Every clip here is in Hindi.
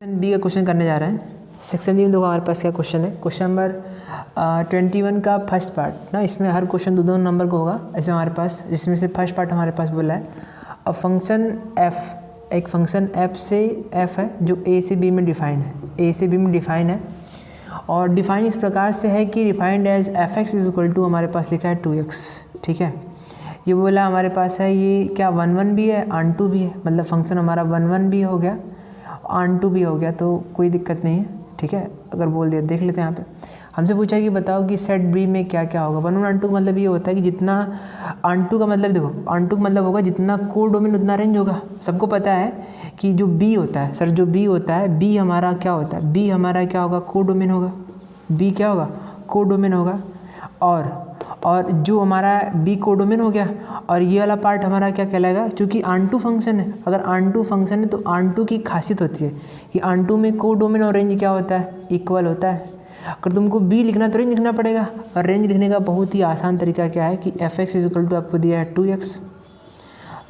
सेक्शन बी का क्वेश्चन करने जा रहे हैं। सेक्शन बी में देखो हमारे पास क्या क्वेश्चन है। क्वेश्चन नंबर 21 का फर्स्ट पार्ट ना, इसमें हर क्वेश्चन दो नंबर का होगा ऐसे हमारे पास, जिसमें से फर्स्ट पार्ट हमारे पास बोला है अ फंक्शन एफ, एक फंक्शन एफ से एफ है जो ए से बी में डिफाइन है, ए से बी में डिफाइन है और डिफाइन इस प्रकार से है कि defined as F X is equal to हमारे पास लिखा है 2x। ठीक है, ये बोला हमारे पास है ये क्या 1 भी है ऑन 2 भी है, मतलब फंक्शन हमारा 1 भी हो गया ऑन 2 भी हो गया, तो कोई दिक्कत नहीं है। ठीक है, अगर बोल दिया देख लेते हैं। यहाँ पे हमसे पूछा कि बताओ कि सेट बी में क्या क्या होगा। 1 ऑन 2 का मतलब ये होता है कि जितना ऑन 2 का मतलब देखो ऑन 2 का मतलब होगा जितना कोड डोमेन उतना रेंज होगा। सबको पता है कि जो बी होता है सर, जो बी होता है बी हमारा क्या होता है, बी हमारा क्या होगा कोड डोमेन होगा, बी क्या होगा कोड डोमेन होगा। और जो हमारा बी कोड डोमेन हो गया और ये वाला पार्ट हमारा क्या कहलाएगा, क्योंकि ऑन 2 फंक्शन है। अगर ऑन 2 फंक्शन है तो ऑन 2 की खासियत होती है कि ऑन 2 में कोड डोमेन और रेंज क्या होता है, इक्वल होता है। अगर तुमको बी लिखना तो रेंज लिखना पड़ेगा, और रेंज लिखने का बहुत ही आसान तरीका क्या है कि F X is equal to आपको दिया है 2x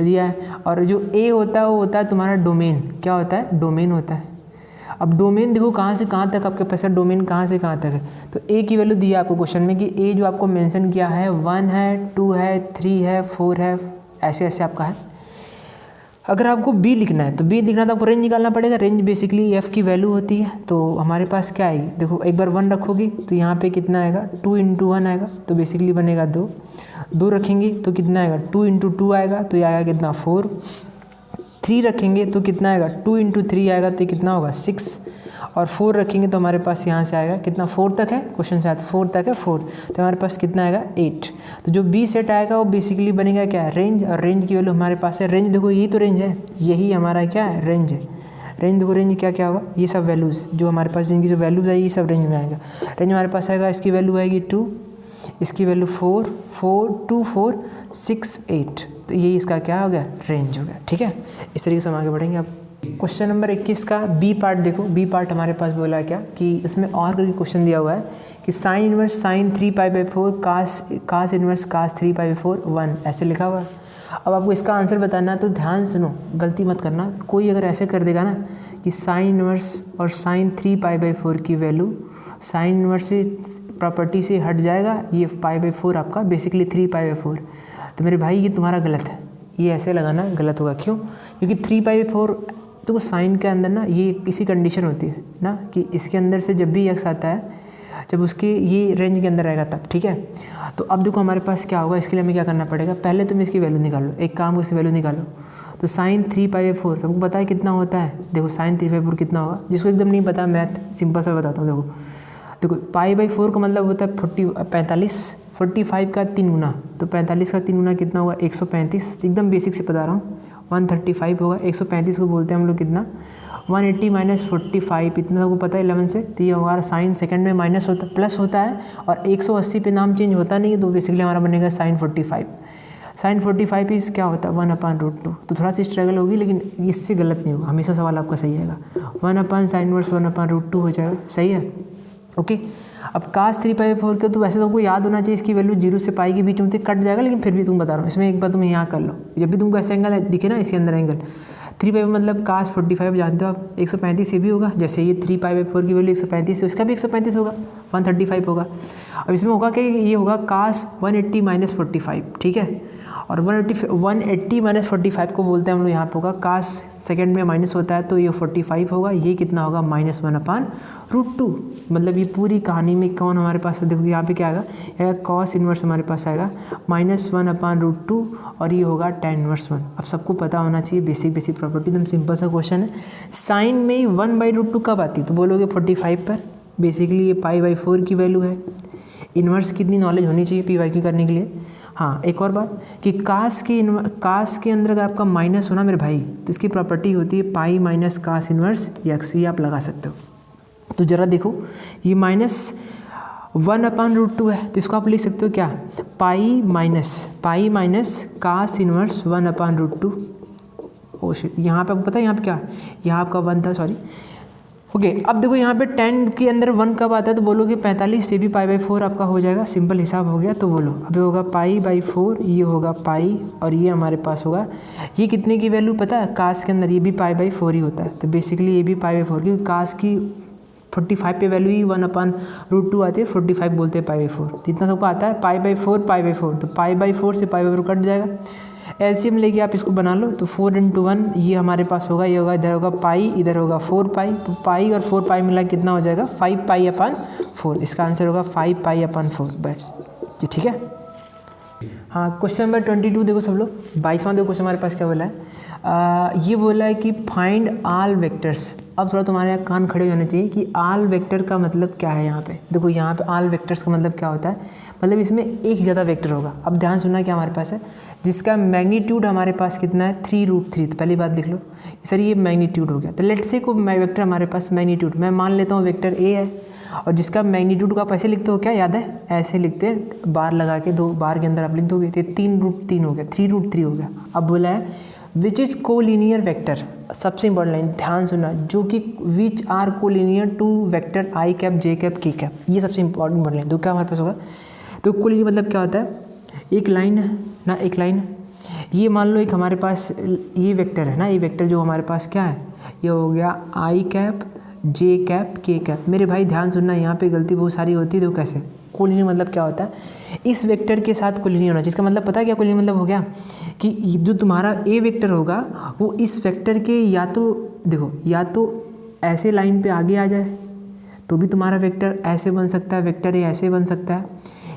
दिया है, और जो ए होता है वो होता है तुम्हारा डोमेन। क्या होता है, डोमेन होता है। अब डोमेन देखो कहाँ से कहाँ तक आपके पास है, डोमेन कहाँ से कहाँ तक है। तो ए की वैल्यू दी है आपको क्वेश्चन में कि ए जो आपको मेंशन किया है 1 है 2 है 3 है 4 है, ऐसे ऐसे आपका है। अगर आपको बी लिखना है तो बी लिखना तो आपको रेंज निकालना पड़ेगा। रेंज बेसिकली एफ की वैल्यू होती है, तो हमारे पास क्या आएगी देखो, एक बार 1 रखोगी तो यहाँ पे कितना आएगा 2 × 1 आएगा, तो बेसिकली बनेगा 2 रखेंगे तो कितना आएगा 2 × 2 आएगा, तो ये आएगा कितना 4। 3 रखेंगे तो कितना आएगा 2 × 3 आएगा, तो कितना होगा 6। और 4 रखेंगे तो हमारे पास यहाँ से आएगा कितना 4 तक है, क्वेश्चन से 4 तक है 4, तो हमारे पास कितना आएगा 8। तो जो बी सेट आएगा वो बेसिकली बनेगा क्या है रेंज, और रेंज की वैल्यू हमारे पास है। रेंज देखो यही तो रेंज है, यही हमारा क्या है रेंज है। रेंज देखो रेंज क्या क्या होगा, ये सब वैल्यूज़ जो हमारे पास जिनकी जो वैल्यूज़ आएगी सब रेंज में आएगा। रेंज हमारे पास आएगा, इसकी वैल्यू आएगी 2, इसकी वैल्यू 4 4 2 4 6 8, तो यही इसका क्या हो गया रेंज हो गया। ठीक है, इस तरीके से हम आगे बढ़ेंगे। अब क्वेश्चन नंबर 21 का बी पार्ट देखो, बी पार्ट हमारे पास बोला क्या कि इसमें और करके क्वेश्चन दिया हुआ है कि साइन इनवर्स साइन 3π/4 कास इनवर्स कास 3π/4 1, ऐसे लिखा हुआ है। अब आपको इसका आंसर बताना है तो ध्यान सुनो, गलती मत करना। कोई अगर ऐसे कर देगा ना कि साइन इनवर्स और साइन 3π/4 की वैल्यू साइन इनवर्स से प्रॉपर्टी से हट जाएगा, ये π/4 आपका बेसिकली 3π/4, तो मेरे भाई ये तुम्हारा गलत है, ये ऐसे लगाना गलत होगा। क्यों, क्योंकि 3π/4 तो साइन के अंदर ना ये इसी कंडीशन होती है ना कि इसके अंदर से जब भी x आता है, जब उसके ये रेंज के अंदर रहेगा तब। ठीक है, तो अब देखो हमारे पास क्या होगा, इसके लिए हमें क्या करना पड़ेगा, पहले तुम इसकी वैल्यू निकालो, एक काम को इसकी वैल्यू निकालो। तो साइन 3π/4 सबको पता है कितना होता है, देखो साइन 3π/4 कितना होगा, जिसको एकदम नहीं पता मैथ सिंपल सा बताता हूँ। देखो π/4 का मतलब होता है 45, 45 का 3 गुना, तो 45 का 3 गुना कितना होगा 135, एकदम बेसिक से बता रहा हूँ 135 होगा। 135 को बोलते हैं हम लोग कितना 180 - 45, इतना सबको पता है 11 से, तो ये हमारा साइन सेकंड में माइनस होता प्लस होता है, और 180 पे नाम चेंज होता नहीं है, तो बेसिकली हमारा बनेगा साइन 45। साइन 45 इस क्या होता है 1/√2, तो थोड़ा सी स्ट्रगल होगी लेकिन इससे गलत नहीं होगा, हमेशा सवाल आपका सही आएगा। 1/sin इनवर्स 1/√2 हो जाएगा, सही है ओके। अब कास 3π/4 के तो वैसे तुमको याद होना चाहिए, इसकी वैल्यू 0 से पाई के बीच में कट जाएगा, लेकिन फिर भी तुम बता रहा हूँ इसमें एक बार तुम यहाँ कर लो। जब भी तुमको ऐसा एंगल दिखे ना इसके अंदर एंगल 3π मतलब कास 45 जानते हो आप, 135 से भी होगा, जैसे ये 3π/4 की वैल्यू 135 है, उसका भी 135 होगा, 135 होगा। अब इसमें होगा कि ये होगा कास 180 - 45, ठीक है, और 180 - 45 को बोलते हैं हम लोग यहाँ पे होगा कास सेकंड में माइनस होता है, तो ये 45 होगा, ये कितना होगा -1/√2। मतलब ये पूरी कहानी में कौन हमारे पास है, देखो यहाँ पे क्या आएगा कॉस इनवर्स हमारे पास आएगा -1/√2, और ये होगा tan इनवर्स 1। अब सबको पता होना चाहिए बेसिक प्रॉपर्टी, एकदम सिंपल सा क्वेश्चन है। साइन में 1/√2 कब आती है, तो बोलोगे 45 पर, बेसिकली ये π/4 की वैल्यू है। इन्वर्स कितनी नॉलेज होनी चाहिए PYQ करने के लिए। हाँ, एक और बात कि कास के अंदर अगर आपका माइनस होना मेरे भाई, तो इसकी प्रॉपर्टी होती है pi minus cos inverse x, ये आप लगा सकते हो। तो ज़रा देखो ये -1/√2 है, तो इसको आप लिख सकते हो क्या pi minus cos inverse 1/√2। Oh shit, यहाँ पे आपको पता है यहाँ पे क्या, यहाँ आपका 1 था, सॉरी ओके अब देखो यहाँ पे 10 के अंदर 1 कब आता है तो बोलोगे 45 से भी π/4 आपका हो जाएगा, सिंपल हिसाब हो गया। तो बोलो अभी होगा π/4, ये होगा पाई और ये हमारे पास होगा, ये कितने की वैल्यू पता है, कास के अंदर ये भी π/4 ही होता है। तो बेसिकली ये भी π/4, क्योंकि कास की 45 पे वैल्यू ही 1/√2 आती है, 45 बोलते हैं π/4। तो इतना सबको आता है π/4 π/4, तो π/4 से π/4 कट जाएगा। एलसीएम लेके आप इसको बना लो, तो 4 × 1 ये हमारे पास होगा, ये होगा इधर होगा पाई, इधर होगा 4π, तो पाई और 4π मिला कितना हो जाएगा 5π/4। इसका आंसर होगा 5π/4 बस जी, ठीक है। हाँ क्वेश्चन नंबर 22 देखो सब लोग, 22वां देखो क्वेश्चन हमारे पास क्या बोला है, ये बोला है कि फाइंड ऑल वेक्टर्स। अब थोड़ा तुम्हारे यहाँ कान खड़े होने चाहिए कि ऑल वेक्टर का मतलब क्या है। यहाँ पे देखो, यहाँ पे ऑल वेक्टर्स का मतलब क्या होता है, मतलब इसमें एक ज़्यादा वेक्टर होगा। अब ध्यान सुनना क्या हमारे पास है, जिसका मैग्नीट्यूड हमारे पास कितना है 3√3। तो पहली बात देख लो सर, ये मैग्नीट्यूड हो गया। तो लेट्स से को वेक्टर हमारे पास मैग्नीट्यूड मैं मान लेता हूँ वेक्टर ए है, और जिसका मैग्नीट्यूड को आप ऐसे लिखते हो क्या, याद है ऐसे लिखते हैं, बार लगा के 2 बार के अंदर आप लिख दोगे, तो 3√3 हो गया, 3√3 हो गया। अब बोला है विच इज़ कोलिनियर वेक्टर, सबसे इंपॉर्टेंट लाइन ध्यान सुनना, जो कि which are collinear to vector i cap j cap k cap, ये सबसे इंपॉर्टेंट लाइन। तो क्या हमारे पास होगा, तो कोलिनियर मतलब क्या होता है, एक लाइन है ना, एक लाइन, ये मान लो एक हमारे पास ये वेक्टर है ना, ये वेक्टर जो हमारे पास क्या है, ये हो गया i cap j cap k cap. मेरे भाई ध्यान सुनना, यहाँ पे गलती बहुत सारी होती है। तो कैसे कोलिनियर मतलब क्या होता है, इस वेक्टर के साथ कोलिनियर होना चाहिए। इसका मतलब पता है क्या कोलिनियर मतलब हो गया, कि जो तुम्हारा ए वेक्टर होगा वो इस वेक्टर के या तो देखो, या तो ऐसे लाइन पे आगे आ जाए तो भी तुम्हारा वेक्टर ऐसे बन सकता है, वेक्टर ए ऐसे बन सकता है,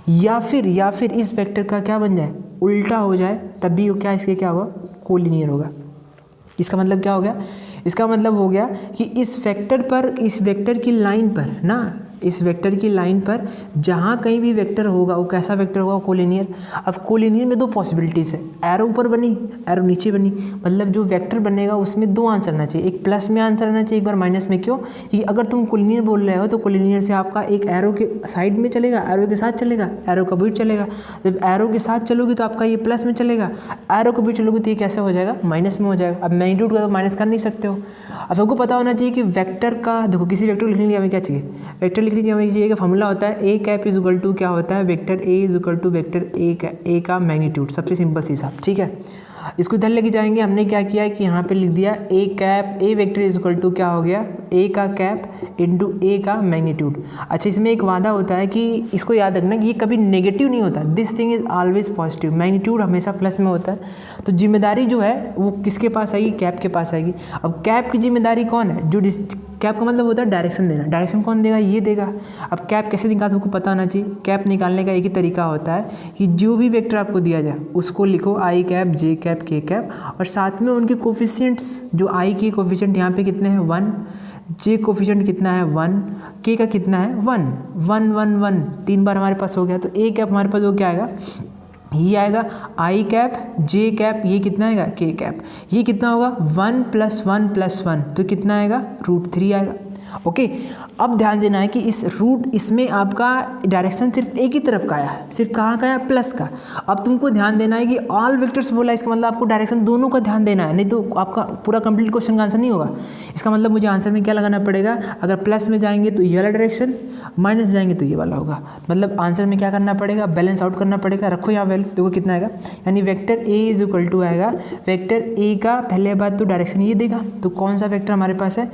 या फिर इस वेक्टर का क्या बन जाए, उल्टा हो जाए, तब भी क्या इसके क्या होगा, कोलिनियर होगा। इसका मतलब क्या हो गया, इसका मतलब हो गया कि इस वेक्टर पर, इस वेक्टर की लाइन पर ना, इस वेक्टर की लाइन पर जहाँ कहीं भी वेक्टर होगा वो कैसा वेक्टर होगा, कोलिनियर। अब कोलिनियर में 2 पॉसिबिलिटीज़ है, एरो ऊपर बनी एरो नीचे बनी, मतलब जो वेक्टर बनेगा उसमें 2 आंसर आना चाहिए, एक प्लस में आंसर आना चाहिए, एक बार माइनस में। क्यों, कि अगर तुम कोलिनियर बोल रहे हो तो कोलिनियर से आपका एक एरो के साइड में चलेगा, एरो के साथ चलेगा, एरो का बीच चलेगा। जब एरो के साथ चलोगे तो आपका ये प्लस में चलेगा, एरो के बीच चलोगे तो ये कैसा हो जाएगा, माइनस में हो जाएगा। अब मैग्नीट्यूड का तो माइनस कर नहीं सकते हो। अब सबको पता होना चाहिए कि वेक्टर का, देखो किसी वेक्टर को लिखने के लिए हमें क्या चाहिए, वेक्टर लिखने के लिए हमें चाहिए कि फॉर्मूला होता है A cap is equal to क्या होता है, vector A is equal to vector A का मैग्नीट्यूड। सबसे सिंपल सी हिसाब, ठीक है। इसको इधर लेके जाएंगे, हमने क्या किया है कि यहाँ पे लिख दिया A cap, A vector is equal to क्या हो गया, ए का कैप इंटू ए का मैग्नीट्यूड। अच्छा, इसमें एक वादा होता है कि इसको याद रखना कि ये कभी नेगेटिव नहीं होता, this thing is always positive, magnitude हमेशा प्लस में होता है। तो जिम्मेदारी जो है वो किसके पास आएगी, कैप के पास आएगी। अब कैप की जिम्मेदारी कौन है, जो कैप का मतलब होता है डायरेक्शन देना, डायरेक्शन कौन देगा, ये देगा। अब कैप कैसे निकालते आपको पता होना चाहिए। कैप निकालने का एक ही तरीका होता है कि जो भी वेक्टर आपको दिया जाए उसको लिखो आई कैप जे कैप के कैप, और साथ में उनके कोफिशिएंट्स, जो आई के कोफिशिएंट यहाँ पे कितने हैं 1, जे कोफिशिएंट कितना है 1, के का कितना है 1 1 1 1, 3 बार हमारे पास हो गया। तो ए कैप हमारे पास वो क्या आएगा, ये आएगा आई कैप जे कैप, ये कितना आएगा के कैप, ये कितना होगा 1 + 1 + 1, तो कितना आएगा √3 आएगा। ओके, अब ध्यान देना है कि इस रूट, इसमें आपका डायरेक्शन सिर्फ एक ही तरफ का आया, सिर्फ कहाँ का है, प्लस का। अब तुमको ध्यान देना है कि ऑल वेक्टर्स बोला, इसका मतलब आपको डायरेक्शन दोनों का ध्यान देना है, नहीं तो आपका पूरा कंप्लीट क्वेश्चन का आंसर नहीं होगा। इसका मतलब मुझे आंसर में क्या लगाना पड़ेगा, अगर प्लस में जाएंगे तो ये वाला डायरेक्शन, माइनस में जाएंगे तो ये वाला होगा। मतलब आंसर में क्या करना पड़ेगा, बैलेंस आउट करना पड़ेगा। रखो यहाँ वैल्यू, देखो कितना आएगा, यानी vector A is equal to आएगा, वेक्टर ए का पहले बात तो डायरेक्शन ये देगा, तो कौन सा वेक्टर हमारे पास है,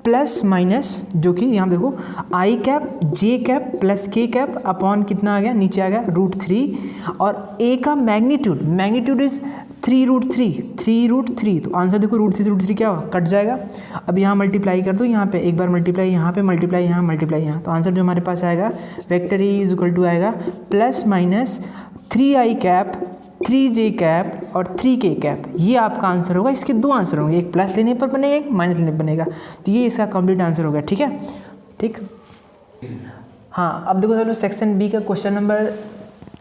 प्लस माइनस, जो कि यहाँ देखो आई कैप जे कैप प्लस के कैप अपॉन कितना आ गया, नीचे आ गया √3, और ए का मैग्नीट्यूड, मैग्नीट्यूड इज 3√3, तो आंसर देखो √3 क्या होगा, कट जाएगा। अब यहाँ मल्टीप्लाई कर दो, यहाँ पे एक बार मल्टीप्लाई, यहाँ पे मल्टीप्लाई, यहाँ मल्टीप्लाई, यहाँ, तो आंसर जो हमारे पास आएगा vector A is equal to आएगा plus minus 3i cap 3j cap और 3k कैप, ये आपका आंसर होगा। इसके 2 आंसर होंगे, एक प्लस लेने पर बनेगा, एक माइनस लेने पर बनेगा, तो ये इसका कंप्लीट आंसर होगा। ठीक है, ठीक। हाँ, अब देखो चलो सेक्शन बी का क्वेश्चन नंबर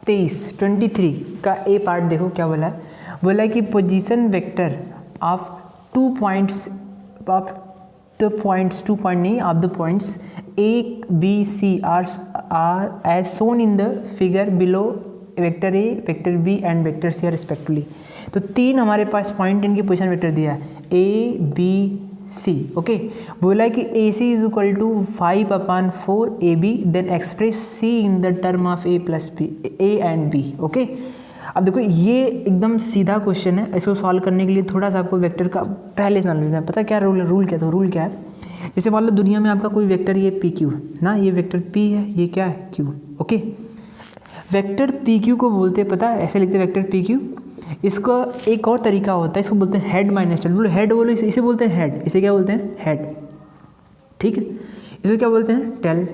23 का ए पार्ट देखो क्या बोला है। बोला है कि position vector of 2 points, of the points, 2 point नहीं, of the points A B C are as shown in the figure below vector A, vector B and vector C are respectively. तो 3 हमारे पास पॉइंट इनकी पोजीशन वेक्टर दिया है, ए बी सी। ओके, बोला है कि A C is equal to 5/4 AB, then express C in the term of A plus B, A and B. Okay, अब देखो ये एकदम सीधा क्वेश्चन है, इसको सॉल्व करने के लिए थोड़ा सा आपको वेक्टर का पहले से नॉलेज है। पता क्या रूल है? रूल क्या? तो रूल क्या है, जैसे मान लो दुनिया में आपका कोई वेक्टर ये पी क्यू ना, ये वेक्टर पी है, ये क्या है? Q. Okay, vector P Q को बोलते हैं, पता है ऐसे लिखते हैं वेक्टर पी क्यू। इसका एक और तरीका होता है, इसको बोलते हैं हेड माइनस टेल। बोलो हेड, बोलो इसे बोलते हैं हेड। इसे क्या बोलते हैं? हेड। ठीक है, इसे क्या बोलते हैं? टेल।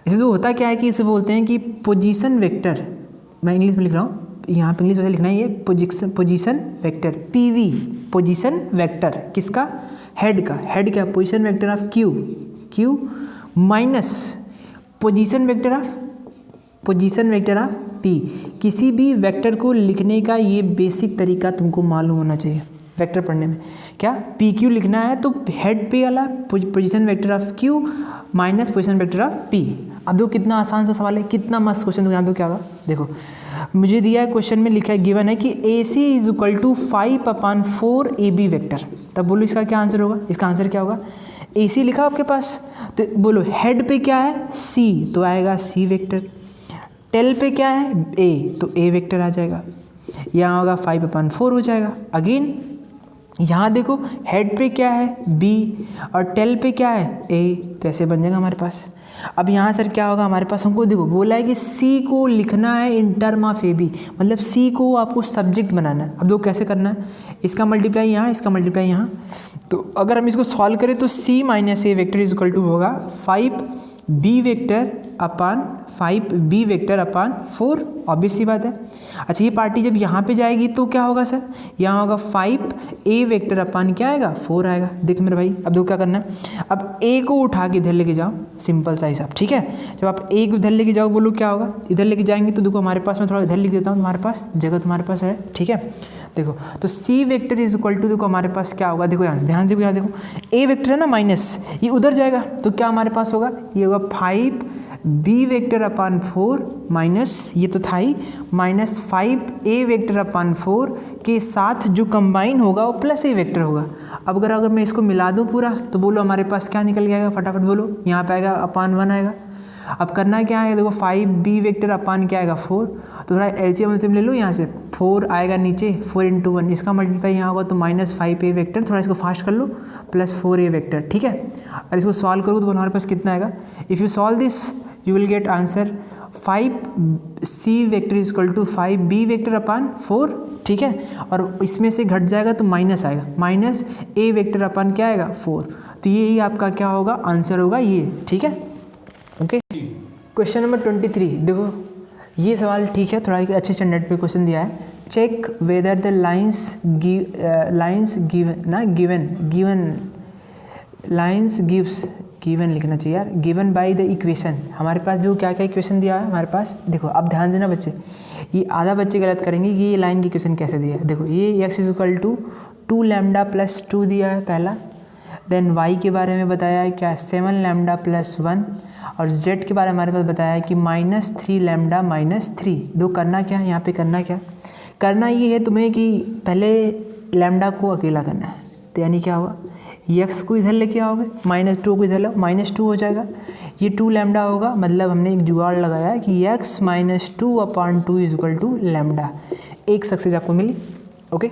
इसे तो होता क्या है कि इसे बोलते हैं कि पोजीशन वेक्टर, मैं इंग्लिश में लिख रहा हूँ, यहाँ पे इंग्लिश में लिखना है, ये position vector, PV, position vector किसका? हेड का। हेड क्या? Position vector of Q minus position vector of P. किसी भी वेक्टर को लिखने का ये बेसिक तरीका तुमको मालूम होना चाहिए वेक्टर पढ़ने में। क्या? पी क्यू लिखना है तो हेड पे वाला position vector of Q minus position vector of P. अब देखो कितना आसान सा सवाल है, कितना मस्त क्वेश्चन। यहाँ पे क्या होगा देखो, मुझे दिया है क्वेश्चन में, लिखा है गिवन है कि A C is equal to 5/4 AB vector. तब बोलो इसका क्या आंसर होगा? इसका आंसर क्या होगा? ए सी लिखा आपके पास, तो बोलो हेड पे क्या है? सी, तो आएगा सी वेक्टर। टेल पे क्या है? ए, तो ए वेक्टर आ जाएगा। यहाँ होगा 5/4 हो जाएगा। अगेन यहाँ देखो हेड पे क्या है? बी, और टेल पे क्या है? ए, तो ऐसे बन जाएगा हमारे पास। अब यहाँ सर क्या होगा हमारे पास? हमको देखो बोला है कि सी को लिखना है in term of A B, मतलब सी को आपको सब्जेक्ट बनाना है। अब देखो कैसे करना है, इसका मल्टीप्लाई यहाँ, इसका मल्टीप्लाई यहाँ। तो अगर हम इसको सॉल्व करें तो C minus A vector is equal to होगा 5B वेक्टर अपॉन 4। ऑब्वियस सी बात है। अच्छा, ये पार्टी जब यहाँ पे जाएगी तो क्या होगा सर? यहाँ होगा 5A वेक्टर अपॉन क्या आएगा? 4 आएगा। देख मेरे भाई, अब देखो क्या करना है, अब ए को उठा के इधर लेके जाओ, सिंपल सा हिसाब। ठीक है, जब आप ए को इधर लेके जाओ, बोलो क्या होगा? इधर लेके जाएंगे तो देखो हमारे पास, मैं थोड़ा इधर लिख देता हूँ, तुम्हारे पास जगह तुम्हारे पास है। ठीक है, देखो तो C vector is equal to, देखो हमारे पास क्या होगा, देखो यहाँ से ध्यान देखो, यहाँ देखो ए वेक्टर है ना माइनस, ये उधर जाएगा तो क्या हमारे पास होगा? ये होगा 5B वेक्टर अपॉन 4 माइनस, ये तो था ही, माइनस 5A वेक्टर अपॉन 4 के साथ जो कंबाइन होगा वो प्लस ए वेक्टर होगा। अब अगर मैं इसको मिला दूँ पूरा तो बोलो हमारे पास क्या निकल जाएगा? फटाफट बोलो, यहाँ पे आएगा अपॉन 1 आएगा। अब करना क्या है, देखो 5B वेक्टर अपॉन क्या आएगा? 4। तो थोड़ा एलसीएम ले लो, यहाँ से 4 आएगा नीचे, 4 × 1, इसका मल्टीप्लाई यहाँ होगा तो माइनस 5A वेक्टर, थोड़ा इसको फास्ट कर लो, प्लस 4A वेक्टर। ठीक है, और इसको सॉल्व करो तो हमारे पास कितना आएगा? If you solve this you will get answer 5C vector is equal to 5B vector upon 4। ठीक है, और इसमें से घट जाएगा तो माइनस आएगा, माइनस A वेक्टर अपॉन क्या आएगा? 4। तो ये ही आपका क्या होगा? आंसर होगा ये। ठीक है, ओके। क्वेश्चन नंबर 23, देखो ये सवाल ठीक है, थोड़ा एक अच्छे स्टैंडर्ड पे क्वेश्चन दिया है। Check whether the lines given लिखना चाहिए यार, गिवन बाय द इक्वेशन। हमारे पास जो क्या क्या इक्वेशन दिया है हमारे पास, देखो अब ध्यान देना बच्चे, ये आधा बच्चे गलत करेंगे कि ये लाइन की इक्वेशन कैसे दिया है। देखो ये x is equal to 2 lambda plus 2 दिया है पहला, देन y के बारे में बताया है क्या? 7 लैम्डा प्लस 1, और z के बारे में हमारे पास बताया है कि -3 लैम्डा माइनस 3। दो करना क्या है यहाँ पे? करना ये है तुम्हें कि पहले लैम्डा को अकेला करना है, तो यानी क्या होगा? x को इधर लेके आओगे, -2 को इधर लो, -2 हो जाएगा, ये 2 लैम्डा होगा, मतलब हमने एक जुगाड़ लगाया है कि x - 2/2 is equal to lambda. एक सक्सेस आपको मिली। ओके,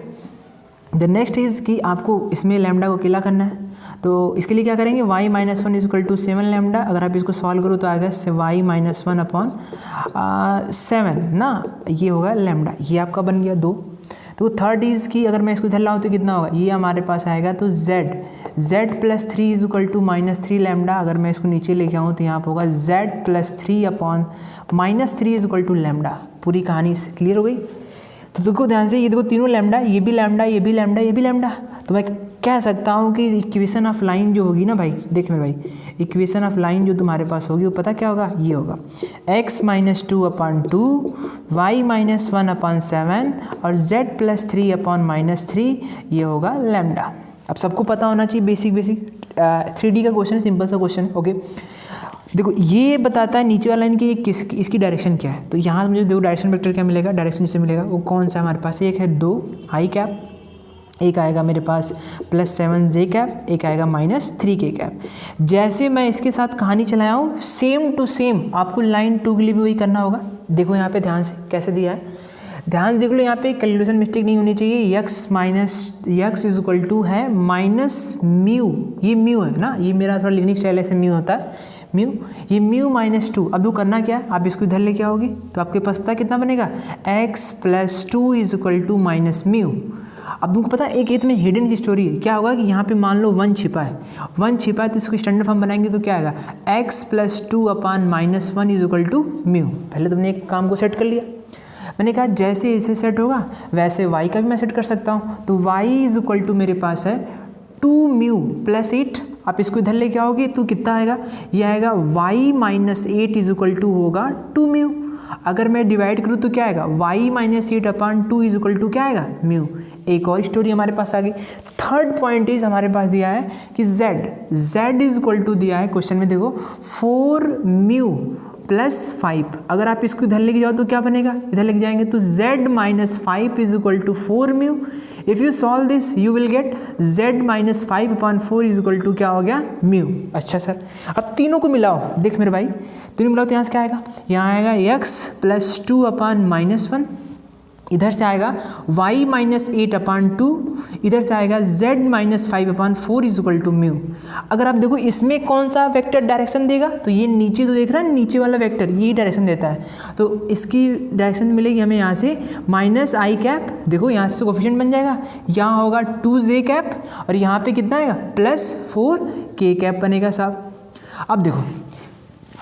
द नेक्स्ट इज़ कि आपको इसमें लैम्डा को अकेला करना है, तो इसके लिए क्या करेंगे? y - 1 is equal to 7 lambda. अगर आप इसको सॉल्व करो तो आएगा y - 1/7 ना, ये होगा लैम्डा, ये आपका बन गया 2। तो थर्ड इज़ कि अगर मैं इसको इधर लाऊँ तो कितना होगा? ये हमारे पास आएगा तो z plus 3 is equal to -3 lambda. अगर मैं इसको नीचे लेके आऊँ तो यहाँ पर होगा z plus 3 upon -3 is equal to lambda. पूरी कहानी क्लियर हो गई? तो देखो ध्यान से, ये देखो तीनों लैम्डा, ये भी लैम्डा, ये भी लैम्डा, ये भी लैम्डा। तो मैं कह सकता हूँ कि इक्वेशन ऑफ लाइन जो होगी ना भाई, देख मेरे भाई, इक्वेशन ऑफ लाइन जो तुम्हारे पास होगी वो पता क्या होगा? ये होगा x - 2/2, y - 1/7 और z प्लस 3/-3, ये होगा लैम्डा। अब सबको पता होना चाहिए बेसिक 3D का क्वेश्चन, सिंपल सा क्वेश्चन। ओके, देखो ये बताता है नीचे वाला लाइन की इसकी डायरेक्शन क्या है। तो यहाँ मुझे देखो डायरेक्शन वेक्टर क्या मिलेगा, डायरेक्शन जिससे मिलेगा वो कौन सा हमारे पास? एक है 2 i कैप, एक आएगा मेरे पास +7j, एक आएगा -3k। जैसे मैं इसके साथ कहानी चलाया हूँ सेम टू सेम आपको लाइन 2 के लिए भी वही करना होगा। देखो यहाँ पे ध्यान से कैसे दिया है, ध्यान देख लो, यहाँ पे कैलकुलेशन मिस्टेक नहीं होनी चाहिए। x इज इक्वल टू है -μ, ये म्यू है ना, ये मेरा थोड़ा लिखने स्टाइल ऐसे म्यू होता है, म्यू, ये म्यू -2। अब वो करना क्या है, आप इसको इधर लेके आओगे तो आपके पास पता कितना बनेगा, x + 2 इज इक्वल टू -μ। अब तुमको पता है एक इसमें हिडन की स्टोरी है, क्या होगा कि यहाँ पे मान लो 1 छिपा है, 1 छिपा है तो इसको स्टैंडर्ड फॉर्म बनाएंगे तो क्या आएगा, x + 2/-1 is equal to mu. पहले तुमने एक काम को सेट कर लिया, मैंने कहा जैसे इसे सेट होगा वैसे y का भी मैं सेट कर सकता हूँ। तो y इज इक्वल टू मेरे पास है 2μ + 8, आप इसको इधर लेके आओगे तो कितना आएगा, ये आएगा y - 8 इज इक्वल टू होगा 2μ। अगर मैं डिवाइड करूँ तो क्या आएगा, y - 8/2 इज इक्वल टू क्या आएगा, म्यू। एक और स्टोरी हमारे पास आ गई। थर्ड पॉइंट इज हमारे पास दिया है कि z इज इक्वल टू दिया है क्वेश्चन में, देखो 4μ + 5। अगर आप इसको इधर लेके जाओ तो क्या बनेगा, इधर लेके जाएंगे तो z - 5 is equal to 4μ। If you solve this you will get z - 5/4 is equal to क्या हो गया, म्यू। अच्छा सर, अब तीनों को मिलाओ, देख मेरे भाई तीनों मिलाओ तो यहाँ से क्या आएगा, यहाँ आएगा x + 2/-1, इधर से आएगा y - 8/2, इधर से आएगा z - 5/4 is equal to mu. अगर आप देखो इसमें कौन सा वेक्टर डायरेक्शन देगा, तो ये नीचे तो देख रहा है, नीचे वाला वेक्टर यही डायरेक्शन देता है, तो इसकी डायरेक्शन मिलेगी हमें यहाँ से -i। देखो यहाँ से कोफिशिएंट बन जाएगा, यहाँ होगा 2j और यहाँ पे कितना आएगा +4k बनेगा साहब। अब देखो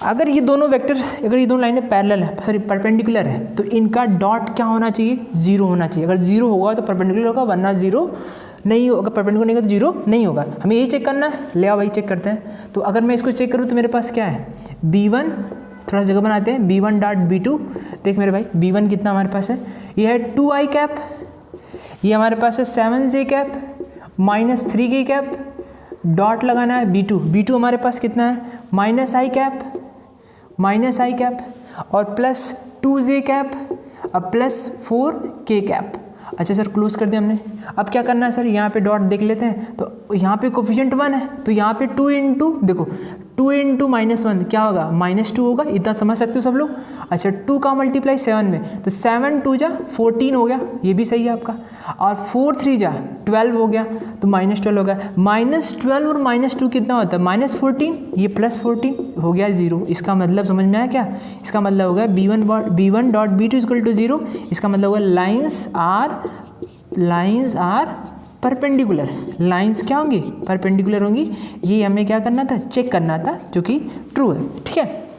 अगर ये दोनों वेक्टर, अगर ये दोनों लाइनें पैरेलल है, सॉरी परपेंडिकुलर है, तो इनका डॉट क्या होना चाहिए, 0 होना चाहिए। अगर 0 होगा तो परपेंडिकुलर होगा, वरना 0 नहीं होगा। अगर परपेंडिकुलर नहीं होगा तो 0 नहीं होगा। हमें यही चेक करना है, ले आओ वही चेक करते हैं। तो अगर मैं इसको चेक करूँ तो मेरे पास क्या है, b1, थोड़ा जगह बनाते हैं, b1.b2। देख मेरे भाई b1 कितना हमारे पास है, ये है 2i, ये हमारे पास है 7j -3k, डॉट लगाना है b2 हमारे पास कितना है -i और +2j अब +4k। अच्छा सर क्लोज कर दिया हमने। अब क्या करना है सर, यहाँ पे डॉट देख लेते हैं, तो यहाँ पे कोफिशिएंट 1 है, तो यहाँ पे 2 इंटू, देखो 2 इंटू -1 क्या होगा, -2 होगा, इतना समझ सकते हो सब लोग। अच्छा 2 का मल्टीप्लाई 7 में, तो 7 2 जा 14 हो गया, ये भी सही है आपका, और 4 3 जा 12 हो गया, तो -12 होगा। -12 और -2 कितना होता है, -14, ये +14 हो गया 0। इसका मतलब समझ में आया क्या, इसका मतलब होगा b1.b2 इक्वल टू 0। इसका मतलब होगा लाइन्स आर परपेंडिकुलर, लाइंस क्या होंगी, परपेंडिकुलर होंगी। ये हमें क्या करना था, चेक करना था, जो कि ट्रू है। ठीक है।